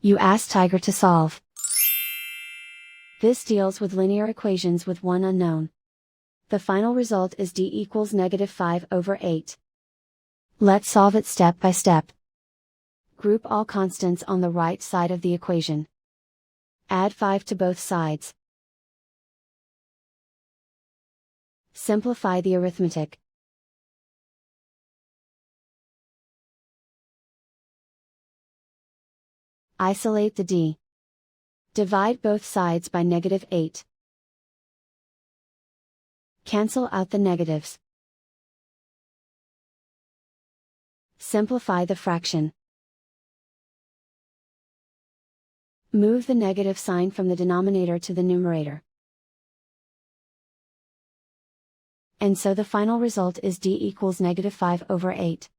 You ask Tiger to solve. This deals with linear equations with one unknown. The final result is d equals -5/8. Let's solve it step by step. Group all constants on the right side of the equation. Add 5 to both sides. Simplify the arithmetic. Isolate the d. Divide both sides by -8. Cancel out the negatives. Simplify the fraction. Move the negative sign from the denominator to the numerator. And so the final result is d equals -5/8.